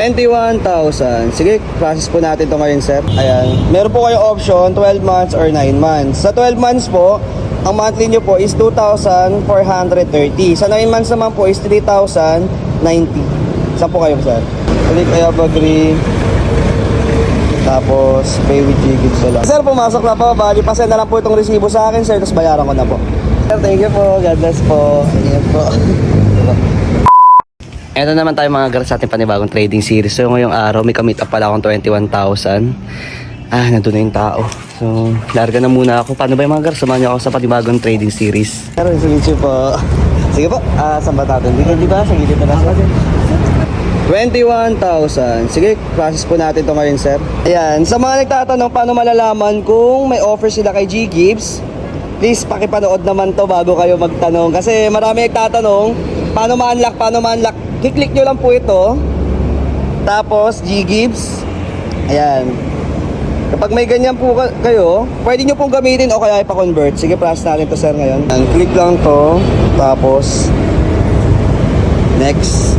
21,000. Sige, process po natin to ngayon, sir. Ayan. Meron po kayong option, 12 months or 9 months. Sa 12 months po, ang monthly nyo po is 2,430. Sa 9 months naman po is 3,090. Saan po kayo, sir? Click I agree. Tapos, pay with G-Gives na lang. Sir, pumasok na po. Bali, pasend na lang po itong resibo sa akin, sir. Tapos bayaran ko na po. Sir, thank you po. God bless po. Ayan po. Eto naman tayo mga gar sa ating panibagong trading series. So ngayong araw may kamit up pala akong 21,000. Nandun na yung tao. So larga na muna ako. Paano ba yung mga gar? Samahan niyo ako sa panibagong trading series. Pero sige po. Sige po. Saan ba natin? Di ba? Sa gilid na lang. 21,000. Sige, process po natin to ngayon, sir. Ayan. Sa mga nagtatanong paano malalaman kung may offer sila kay G-Gives, please pakipanood naman to bago kayo magtanong. Kasi marami nagtatanong, paano ma-unlock? I-click nyo lang po ito. Tapos, G-Gives. Ayan. Kapag may ganyan po kayo, pwede nyo pong gamitin o kaya ipa-convert. Sige, process natin to, sir, ngayon. Ayan, click lang to. Tapos, next.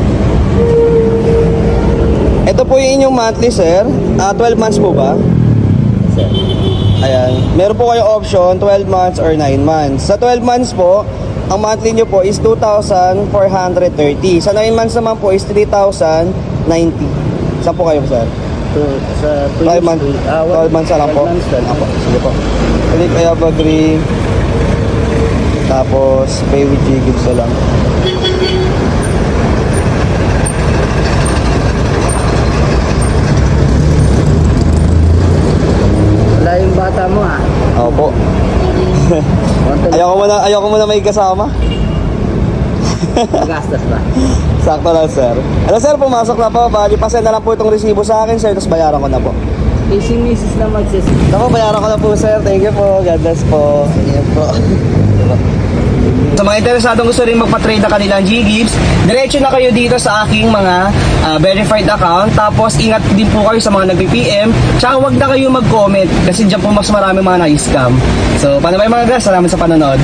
Ito po yung inyong monthly, sir. 12 months po ba? Sir. Ayan. Meron po kayong option, 12 months or 9 months. Sa 12 months po, ang monthly nyo po is 2,430. Sa 9 months naman po is 3,090. Saan po kayo, sir? Sa 12 months. 12 months na lang po. Sige po. Click I agree. Tapos, pay with G-Gives na lang. Wala yung bata mo Opo. Ayoko muna may kasama. Gastos ba? Sakto lang, sir. Ano, sir, pumasok na po. Bali, pasend na lang po itong resibo sa akin, sir. Tapos bayaran ko na po. Si Mrs. na magsis. Ako, bayaran ko na po, sir. Thank you po. God bless po. Ayan po. Sa mga interesadong gusto rin magpa-trade na kanilang G-Gives, diretso na kayo dito sa aking mga verified account. Tapos ingat din po kayo sa mga nag-PM. Tsaka huwag na kayo mag-comment kasi dyan po mas marami mga na-scam. So, paano ba yung mga guys? Salamat sa panonood.